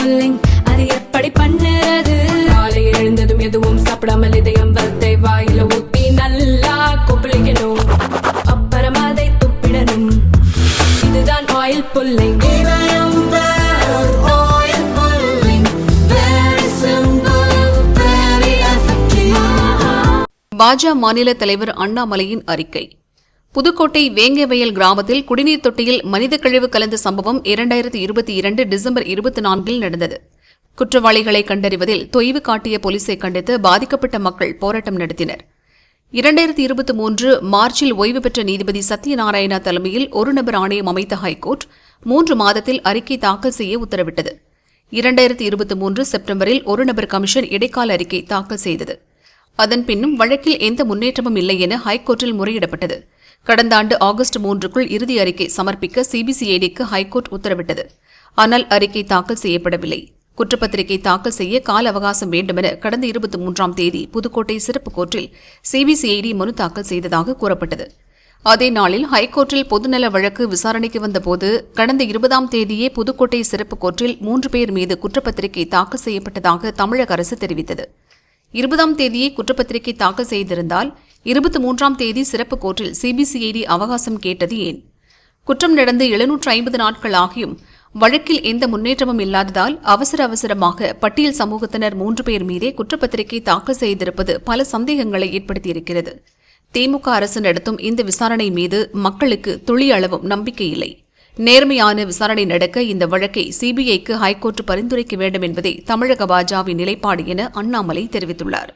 Pulling அது எப்படி பண்ணுறது? காலையில் எழுந்ததும் எதுவும் சாப்பிடாமல் இதயம் வளத்தை வாயில ஊத்தி நல்லா கொப்பளிக்கணும், அப்புறம் அதை துப்பிடணும். இதுதான் ஆயில் புல்லிங். பாஜ மாநில தலைவர் அண்ணாமலையின் அறிக்கை. புதுக்கோட்டை வேங்கவயல் கிராமத்தில் குடிநீர் தொட்டியில் மனித கழிவு கலந்த சம்பவம் 2022 டிசம்பர் 24 நடந்தது. குற்றவாளிகளை கண்டறிவதில் தொய்வு காட்டிய போலீஸை கண்டித்து பாதிக்கப்பட்ட மக்கள் போராட்டம் நடத்தினர். 2023 மார்ச்சில் ஓய்வு பெற்ற நீதிபதி சத்யநாராயணா தலைமையில் ஒரு நபர் ஆணையம் அமைத்த ஹைகோர்ட் 3 மாதத்தில் அறிக்கை தாக்கல் செய்ய உத்தரவிட்டது. 2023 செப்டம்பரில் ஒரு நபர் கமிஷன் இடைக்கால அறிக்கை தாக்கல் செய்தது. அதன் பின்னும் வழக்கில் எந்த முன்னேற்றமும் இல்லை என ஹைகோர்ட்டில் முறையிடப்பட்டது. கடந்த ஆண்டு ஆகஸ்ட் 3க்குள் இறுதி அறிக்கை சமர்ப்பிக்க சிபிசிஐடிக்கு ஹைகோர்ட் உத்தரவிட்டது. ஆனால் அறிக்கை தாக்கல் செய்யப்படவில்லை. குற்றப்பத்திரிகை தாக்கல் செய்ய கால அவகாசம் வேண்டுமென கடந்த 23ஆம் தேதி புதுக்கோட்டை சிறப்பு கோர்ட்டில் சிபிசிஐடி மனு தாக்கல் செய்ததாக கூறப்பட்டது. அதே நாளில் ஹைகோர்ட்டில் பொதுநல வழக்கு விசாரணைக்கு வந்தபோது கடந்த 20ஆம் தேதியே புதுக்கோட்டை சிறப்பு கோர்ட்டில் 3 பேர் மீது குற்றப்பத்திரிகை தாக்கல் செய்யப்பட்டதாக தமிழக அரசு தெரிவித்தது. 20ஆம் தேதியே குற்றப்பத்திரிகை தாக்கல் செய்திருந்தால் 23ஆம் தேதி சிறப்பு கோர்ட்டில் சிபிசிஐடி அவகாசம் கேட்டது ஏன்? குற்றம் நடந்து 750 நாட்கள் ஆகியும் வழக்கில் எந்த முன்னேற்றமும் இல்லாததால் அவசரமாக பட்டியல் சமூகத்தினர் 3 பேர் மீதே குற்றப்பத்திரிகை தாக்கல் செய்திருப்பது பல சந்தேகங்களை ஏற்படுத்தியிருக்கிறது. திமுக அரசு நடத்தும் இந்த விசாரணை மீது மக்களுக்கு துளி அளவும் நம்பிக்கை இல்லை. நேர்மையான விசாரணை நடக்க இந்த வழக்கை சிபிஐக்கு ஹைகோர்ட் பரிந்துரைக்க வேண்டும் என்பதே தமிழக பாஜவின் நிலைப்பாடு என அண்ணாமலை தெரிவித்துள்ளார்.